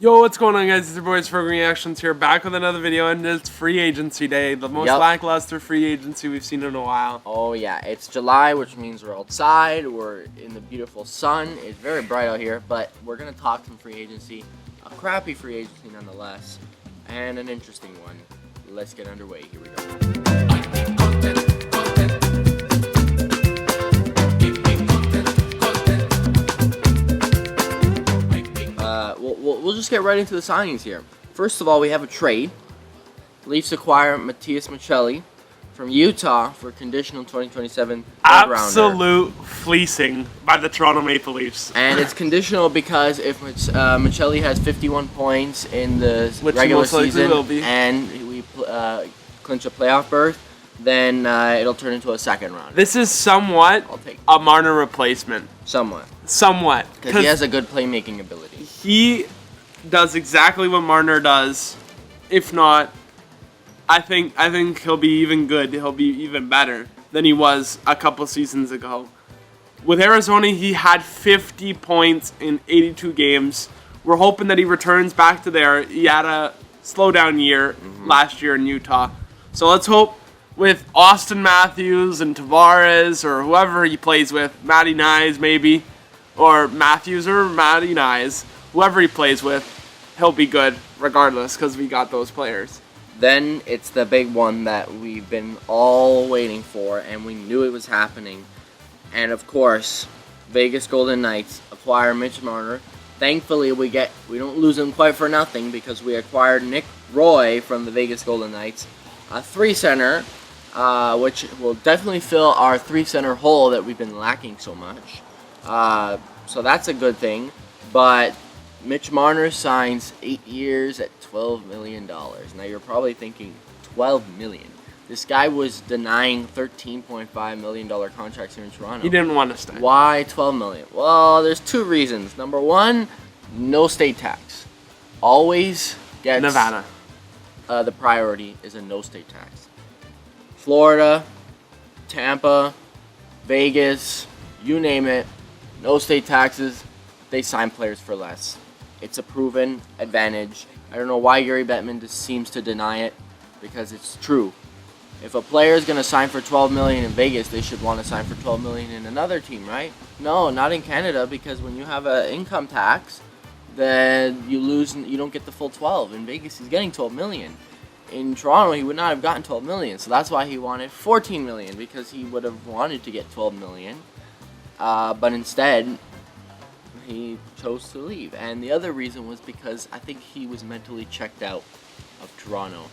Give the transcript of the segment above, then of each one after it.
Yo, what's going on, guys? It's your boys Frog Reactions here, back with another video, and it's free agency day. The most lackluster free agency we've seen in a while. Oh yeah, it's July, which means we're outside, we're in the beautiful sun. It's very bright out here, but we're gonna talk some free agency, a crappy free agency nonetheless, and an interesting one. Let's get underway. Here we go. We'll just get right into the signings here. First of all, we have a trade. Leafs acquire Matias Maccelli from Utah for a conditional 2027 Absolute fleecing by the Toronto Maple Leafs. And it's conditional because if Maccelli has 51 points in the regular season and we clinch a playoff berth, then it'll turn into a second round. This is somewhat a Marner replacement. Somewhat. Because he has a good playmaking ability. He does exactly what Marner does. If not, I think he'll be even good. He'll be even better than he was a couple seasons ago. With Arizona, he had 50 points in 82 games. We're hoping that he returns back to there. He had a slowdown year last year in Utah. So let's hope with Austin Matthews and Tavares or whoever he plays with, Matty Nyes maybe, or Matthews or Matty Nyes, whoever he plays with, he'll be good regardless because we got those players. Then it's the big one that we've been all waiting for, and we knew it was happening. And of course, Vegas Golden Knights acquire Mitch Marner. Thankfully, we don't lose him quite for nothing because we acquired Nick Roy from the Vegas Golden Knights, a 3-center, which will definitely fill our 3-center hole that we've been lacking so much. So that's a good thing. But Mitch Marner signs 8 years at $12 million. Now you're probably thinking, $12 million. This guy was denying $13.5 million contracts here in Toronto. He didn't want to stay. Why $12 million? Well, there's two reasons. Number one, no state tax. Always gets Nevada. The priority is a no state tax. Florida, Tampa, Vegas, you name it, no state taxes. They sign players for less. It's a proven advantage. I don't know why Gary Bettman just seems to deny it, because it's true. If a player is going to sign for $12 million in Vegas, they should want to sign for $12 million in another team, right? No, not in Canada, because when you have an income tax, then you lose and you don't get the full 12. In Vegas, he's getting $12 million. In Toronto, he would not have gotten $12 million, so that's why he wanted $14 million, because he would have wanted to get $12 million. But instead, he chose to leave. And the other reason was because I think he was mentally checked out of Toronto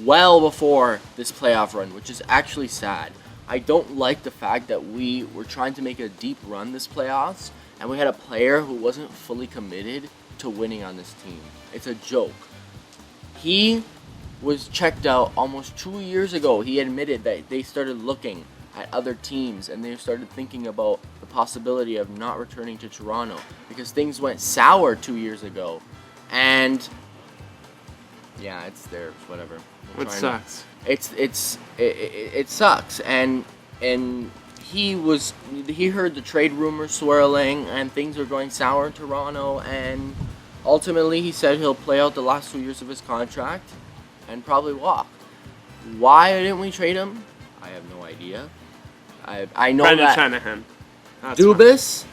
well before this playoff run, which is actually sad. I don't like the fact that we were trying to make a deep run this playoffs and we had a player who wasn't fully committed to winning on this team. It's a joke. He was checked out almost 2 years ago. He admitted that they started looking at other teams and they started thinking about the possibility of not returning to Toronto because things went sour 2 years ago. And yeah, it's there, whatever. It sucks. It sucks. And he heard the trade rumors swirling and things were going sour in Toronto, and ultimately he said he'll play out the last 2 years of his contract and probably walk. Why didn't we trade him? I have no idea. I know Brendan that Shanahan. Dubas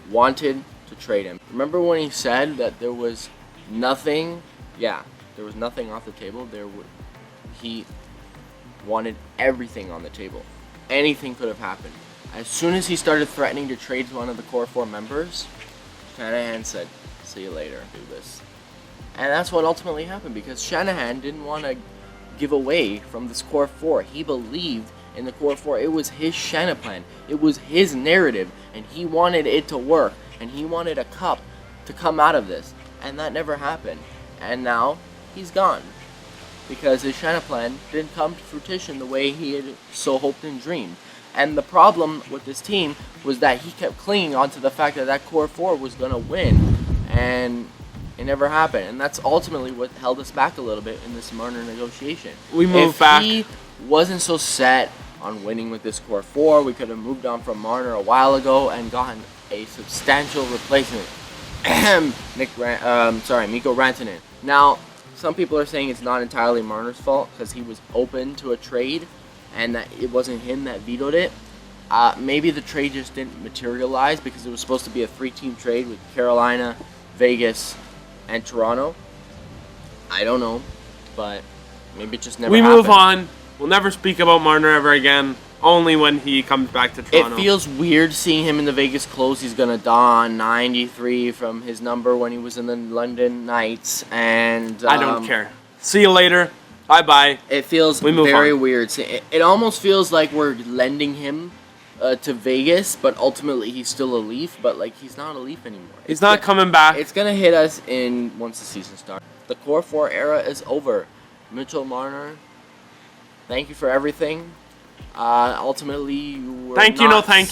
wanted to trade him. Remember when he said that there was nothing? Yeah, there was nothing off the table. He wanted everything on the table. Anything could have happened. As soon as he started threatening to trade one of the core 4 members, Shanahan said, "See you later, Dubas." And that's what ultimately happened because Shanahan didn't want to give away from this core 4. He believed in the core 4. It was his Shanahan plan. It was his narrative, and he wanted it to work, and he wanted a cup to come out of this, and that never happened. And now he's gone because his Shanahan plan didn't come to fruition the way he had so hoped and dreamed. And the problem with this team was that he kept clinging on to the fact that that core 4 was going to win, and it never happened. And that's ultimately what held us back a little bit in this Marner negotiation. We moved back. If he wasn't so set on winning with this core 4, we could have moved on from Marner a while ago and gotten a substantial replacement. Mikko Rantanen. Now, some people are saying it's not entirely Marner's fault because he was open to a trade and that it wasn't him that vetoed it. Maybe the trade just didn't materialize because it was supposed to be a 3-team trade with Carolina, Vegas, and Toronto. I don't know, but maybe it just never happened. We move on. We'll never speak about Marner ever again. Only when he comes back to Toronto. It feels weird seeing him in the Vegas clothes. He's gonna don 93 from his number when he was in the London Knights, and I don't care. See you later. Bye bye. It feels very weird. It almost feels like we're lending him to Vegas, but ultimately he's still a Leaf. But like he's not a Leaf anymore. He's not coming back. It's gonna hit us once the season starts. The Core 4 era is over. Mitchell Marner, thank you for everything. Ultimately, you were thank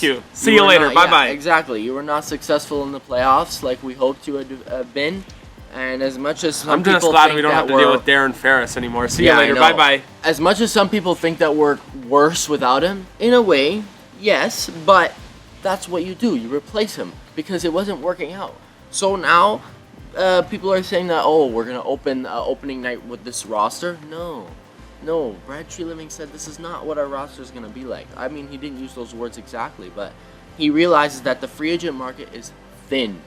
you. See you later. Bye bye. Exactly. You were not successful in the playoffs like we hoped you had been. And as much as some people glad think we don't have to deal with Darren Ferris anymore. See you later. Bye bye. As much as some people think that we're worse without him, in a way, yes, but that's what you do. You replace him because it wasn't working out. So now, people are saying that we're gonna open opening night with this roster. No, Brad Treliving said this is not what our roster is going to be like. I mean, he didn't use those words exactly, but he realizes that the free agent market is thin.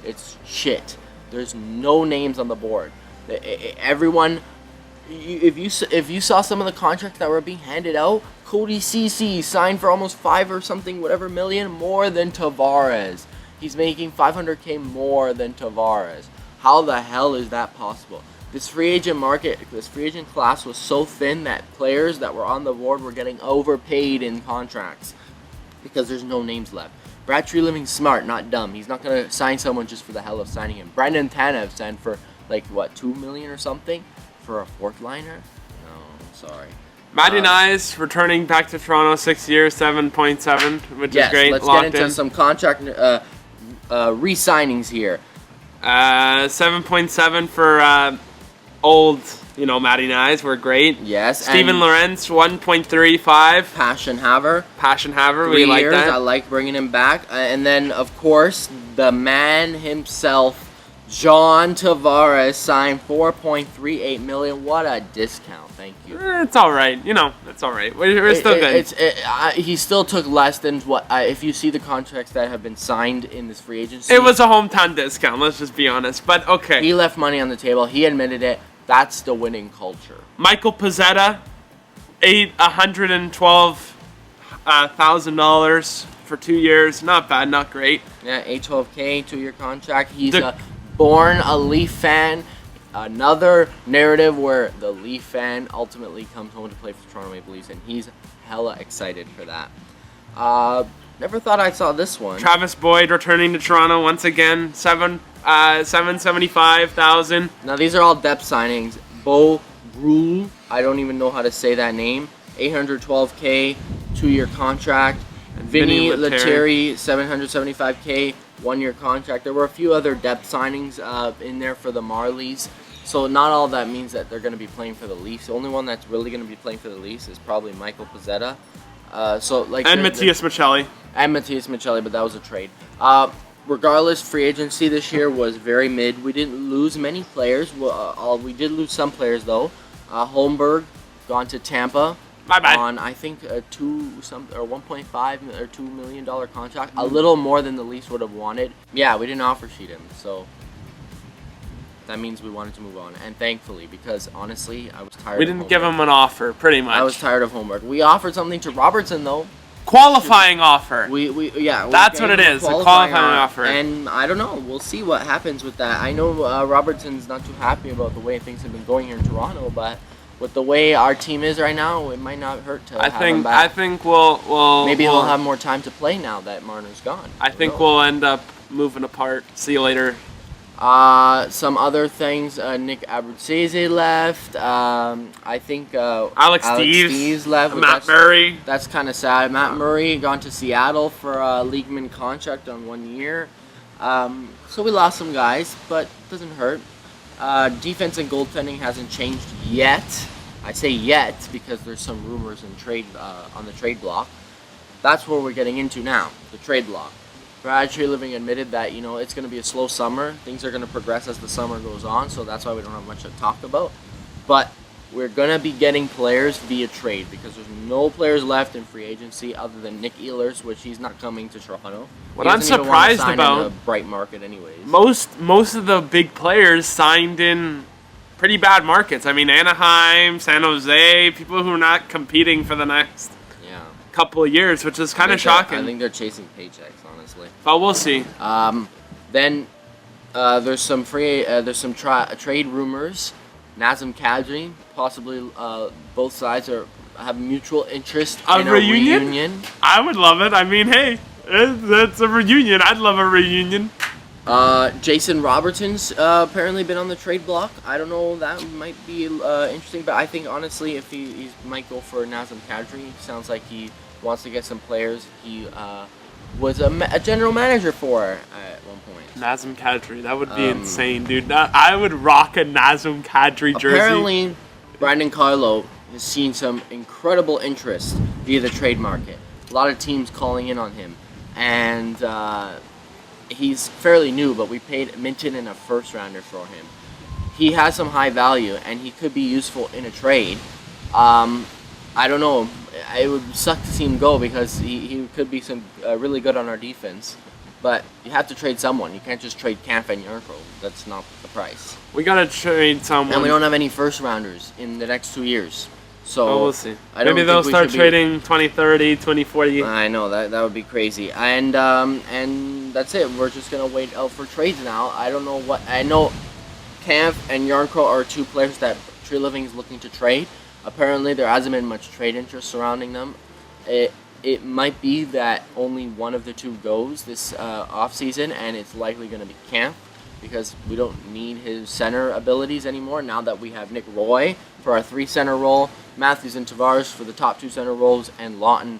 It's shit. There's no names on the board. Everyone, if you saw some of the contracts that were being handed out, Cody Ceci signed for almost $5 million more than Tavares. He's making $500K more than Tavares. How the hell is that possible? This free agent class was so thin that players that were on the board were getting overpaid in contracts because there's no names left. Brad Treliving's smart, not dumb. He's not going to sign someone just for the hell of signing him. Brandon Tanev signed for $2 million or something for a fourth liner? No, sorry. Matty Nyes returning back to Toronto, 6 years, 7.7, which is great. Let's get into some contract re-signings here. 7.7 for old, Matty Nyes were great. Yes. Steven Lorentz, 1.35. Passion Haver, we like that. I like bringing him back. And then, of course, the man himself, John Tavares, signed $4.38 million. What a discount. Thank you. It's all right. It's all right. We're still good. He still took less than what, if you see the contracts that have been signed in this free agency. It was a hometown discount, let's just be honest. But okay. He left money on the table. He admitted it. That's the winning culture. Michael Pezzetta, $112,000 for 2 years. Not bad, not great. Yeah, $812K, 2-year contract. He's born a Leaf fan. Another narrative where the Leaf fan ultimately comes home to play for Toronto Maple Leafs, and he's hella excited for that. Never thought I saw this one. Travis Boyd returning to Toronto once again, $775,000. Now these are all depth signings. Bo Grul, I don't even know how to say that name. $812K, 2-year contract. Vinny Lettieri, $775K, 1-year contract. There were a few other depth signings in there for the Marlies. So not all that means that they're going to be playing for the Leafs. The only one that's really going to be playing for the Leafs is probably Michael Pezzetta. Matthias Michelli. And Matthias Michelli, but that was a trade. Regardless, free agency this year was very mid. We didn't lose many players. We did lose some players, though. Holmberg gone to Tampa. Bye-bye. On, I think, a $1.5 or $2 million contract. A little more than the Leafs would have wanted. Yeah, we didn't offer sheet him, so that means we wanted to move on. And thankfully, because honestly, I was tired We didn't give him an offer, pretty much. I was tired of Holmberg. We offered something to Robertson, though. Qualifying offer. That's what it is, a qualifying offer. And I don't know. We'll see what happens with that. I know Robertson's not too happy about the way things have been going here in Toronto, but with the way our team is right now, it might not hurt to have him back. I think we'll maybe we'll have more time to play now that Marner's gone. I think we'll end up moving apart. See you later. Some other things. Nick Abruzzese left. I think Alex Steves left. Matt Murray. That's kind of sad. Matt Murray gone to Seattle for a Leagueman contract on 1 year. So we lost some guys, but it doesn't hurt. Defense and goaltending hasn't changed yet. I say yet because there's some rumors in trade on the trade block. That's where we're getting into now, the trade block. Brad Treliving admitted that, it's going to be a slow summer. Things are going to progress as the summer goes on, so that's why we don't have much to talk about. But we're going to be getting players via trade because there's no players left in free agency other than Nick Ehlers, which he's not coming to Toronto. What I'm surprised about, in a bright market anyways. Most of the big players signed in pretty bad markets. I mean, Anaheim, San Jose, people who are not competing for the next couple of years, which is kind of shocking. I think they're chasing paychecks, honestly. But we'll see. Then there's some trade rumors. Nazem Kadri, possibly both sides have mutual interest in a reunion. I would love it. I mean, hey, it's a reunion. I'd love a reunion. Jason Robertson's apparently been on the trade block. I don't know, that might be interesting, but I think honestly if he might go for Nazem Kadri. Sounds like he wants to get some players he was a general manager for at one point. Nazem Kadri, that would be insane, dude. I would rock a Nazem Kadri jersey. Apparently, Brandon Carlo has seen some incredible interest via the trade market. A lot of teams calling in on him, and he's fairly new, but we paid Minton in a first rounder for him. He has some high value, and he could be useful in a trade. I don't know. It would suck to see him go because he could be some really good on our defense. But you have to trade someone. You can't just trade Kampf and Yarncrow. That's not the price. We gotta trade someone. And we don't have any first rounders in the next 2 years. So we'll see. Maybe they'll start trading 2030, 2040. I know that would be crazy. And that's it. We're just gonna wait out for trades now. I don't know what. I know Kampf and Yarncrow are two players that Treliving is looking to trade. Apparently, there hasn't been much trade interest surrounding them. It might be that only one of the two goes this offseason, and it's likely going to be Kampf because we don't need his center abilities anymore now that we have Nick Roy for our 3 center role, Matthews and Tavares for the top 2 center roles, and Lawton,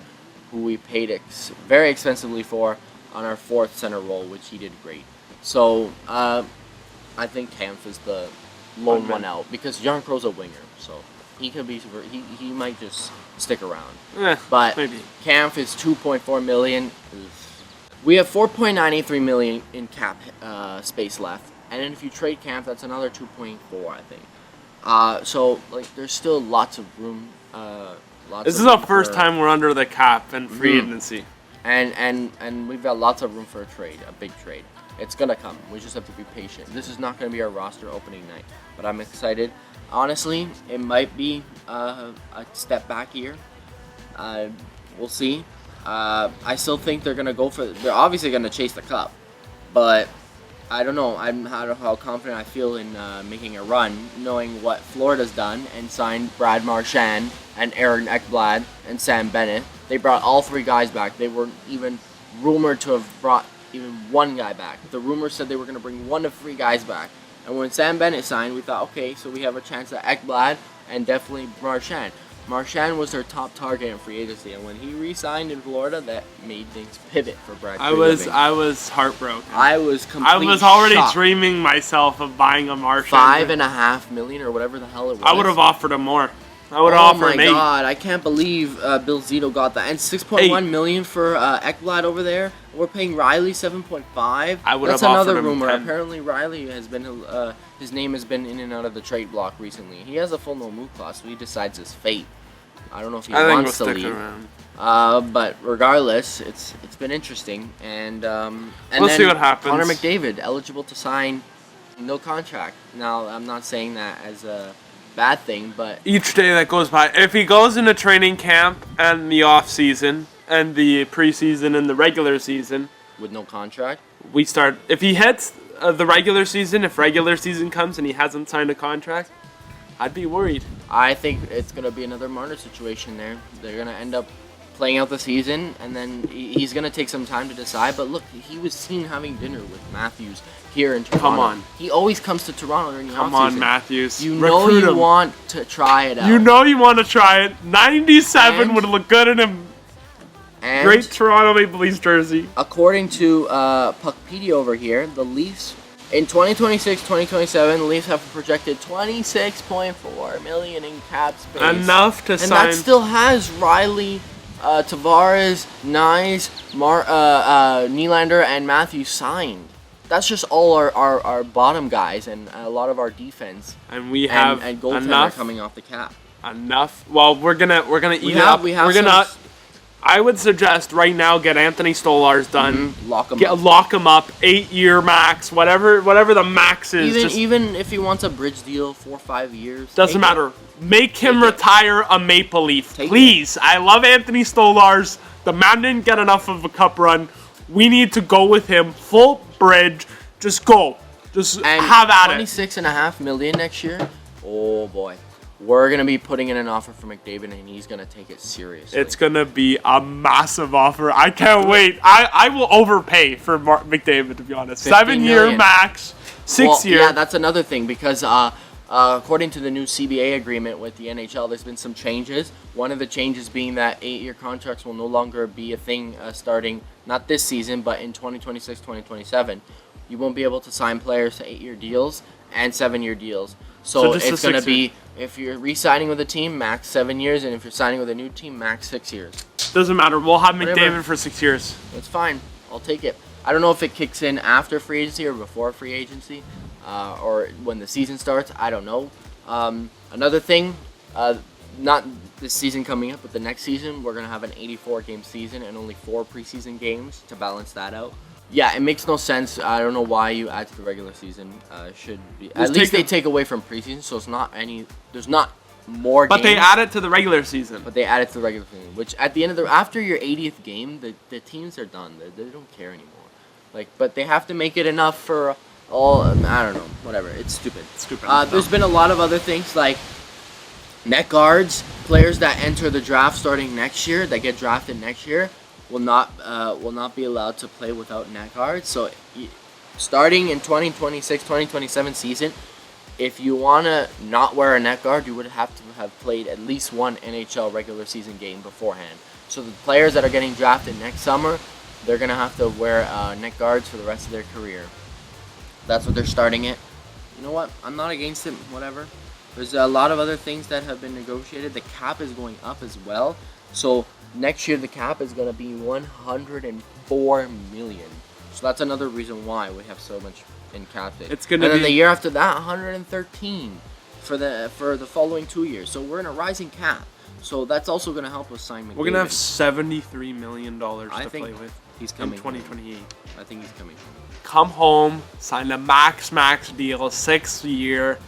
who we paid very expensively for on our 4th center role, which he did great. So I think Kampf is the lone one out because Yarncrow's a winger, so he could be. He might just stick around. But maybe. Kampf is $2.4 million. We have $4.93 million in cap space left, and then if you trade Kampf, that's another 2.4, I think. So like, there's still lots of room. This is the first time we're under the cap in free agency, and we've got lots of room for a trade, a big trade. It's gonna come. We just have to be patient. This is not gonna be our roster opening night, but I'm excited. Honestly, it might be a step back here. We'll see. I still think they're gonna go for. They're obviously gonna chase the cup, but I don't know. I don't know how confident I feel in making a run, knowing what Florida's done and signed Brad Marchand and Aaron Ekblad and Sam Bennett. They brought all 3 guys back. They weren't even rumored to have brought even 1 guy back. The rumors said they were gonna bring 1 of 3 guys back. And when Sam Bennett signed, we thought, okay, so we have a chance at Ekblad and definitely Marchand. Marchand was their top target in free agency, and when he re-signed in Florida, that made things pivot for Brad. I was heartbroken. I was completely I was already shocked. Dreaming myself of buying a Marchand. $5.5 million or whatever the hell it was. I would have offered him more. I would offer an 8. Oh my god, I can't believe Bill Zito got that. And $6.1 million for Ekblad over there. We're paying Riley $7.5. I would have offered him 10. That's another rumor. Apparently Riley has been his name has been in and out of the trade block recently. He has a full no move clause, so he decides his fate. I don't know if he wants to leave. But regardless, it's been interesting, and we'll see what happens. Connor McDavid eligible to sign, no contract. Now I'm not saying that as a bad thing, but each day that goes by, if he goes into training camp and the off season and the preseason and the regular season with no contract, we start. If he hits the regular season, if regular season comes and he hasn't signed a contract, I'd be worried. I think it's gonna be another Marner situation there. They're gonna end up playing out the season, and then he's gonna take some time to decide. But look, he was seen having dinner with Matthews here in Toronto. Come on. He always comes to Toronto during the offseason. Come on, Matthews. You know you want to try it out. You know you want to try it. 97 would look good in a great Toronto Maple Leafs jersey. According to Puckpedia over here, the Leafs in 2026-2027, the Leafs have a projected $26.4 million in cap space. Enough to sign. And that still has Riley, Tavares, Nyes, Nylander, and Matthews signed. That's just all our bottom guys and a lot of our defense. And we have and goaltender enough coming off the cap. Enough. Well, we're gonna eat it up. We're gonna. I would suggest right now get Anthony Stolarz done. Mm-hmm. Lock him up. 8-year max. Whatever the max is. Even if he wants a bridge deal, 4 or 5 years. Doesn't matter. Make him retire a Maple Leaf, please. I love Anthony Stolarz. The man didn't get enough of a cup run. We need to go with him full bridge. Just go. Just have at it. $26.5 million next year. Oh boy. We're going to be putting in an offer for McDavid, and he's going to take it seriously. It's going to be a massive offer. I can't wait. I will overpay for McDavid, to be honest. 7-year max, 6 year. Yeah, that's another thing, because according to the new CBA agreement with the NHL, there's been some changes. One of the changes being that 8-year contracts will no longer be a thing starting, not this season, but in 2026, 2027. You won't be able to sign players to 8-year deals and 7-year deals. So it's going to be, if you're re-signing with a team, max 7 years, and if you're signing with a new team, max 6 years. Doesn't matter. We'll have McDavid for 6 years. It's fine. I'll take it. I don't know if it kicks in after free agency or before free agency, or when the season starts. I don't know. Another thing, not this season coming up, but the next season, we're going to have an 84-game season and only 4 preseason games to balance that out. Yeah, it makes no sense. I don't know why you add to the regular season. Should be at least they take away from preseason, so it's not any. There's not more. But they add it to the regular season. But they add it to the regular season, which at the end of after your 80th game, the teams are done. They don't care anymore. But they have to make it enough for all. I don't know. Whatever. It's stupid. There's been a lot of other things like net guards, players that enter the draft starting next year, that get drafted next year, will not be allowed to play without net guards. So starting in 2026-2027 season, if you want to not wear a net guard, you would have to have played at least one NHL regular season game beforehand. So the players that are getting drafted next summer, they're going to have to wear net guards for the rest of their career. That's what they're starting it. You know what? I'm not against it, whatever. There's a lot of other things that have been negotiated. The cap is going up as well. So next year, the cap is going to be $104 million. So that's another reason why we have so much in cap hit. And then the year after that, 113 for the following 2 years. So we're in a rising cap. So that's also going to help us sign McDavid. We're going to have $73 million to play with. He's coming. In 2028. I think he's coming. Come home, sign a max deal, 6-year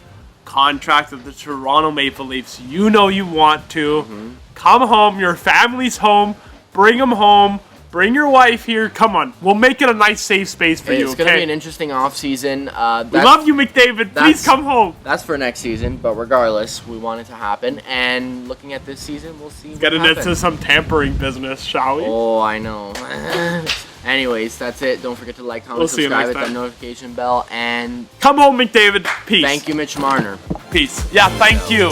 contract with the Toronto Maple Leafs. You know you want to. Mm-hmm. Come home. Your family's home. Bring them home. Bring your wife here. Come on. We'll make it a nice, safe space for you, It's going to be an interesting offseason. We love you, McDavid. Please come home. That's for next season, but regardless, we want it to happen. And looking at this season, we'll see what happens. Get into some tampering business, shall we? Oh, I know. Anyways, that's it. Don't forget to like, comment, subscribe, hit that notification bell, and come home, McDavid. Peace. Thank you, Mitch Marner. Peace. Yeah, thank you.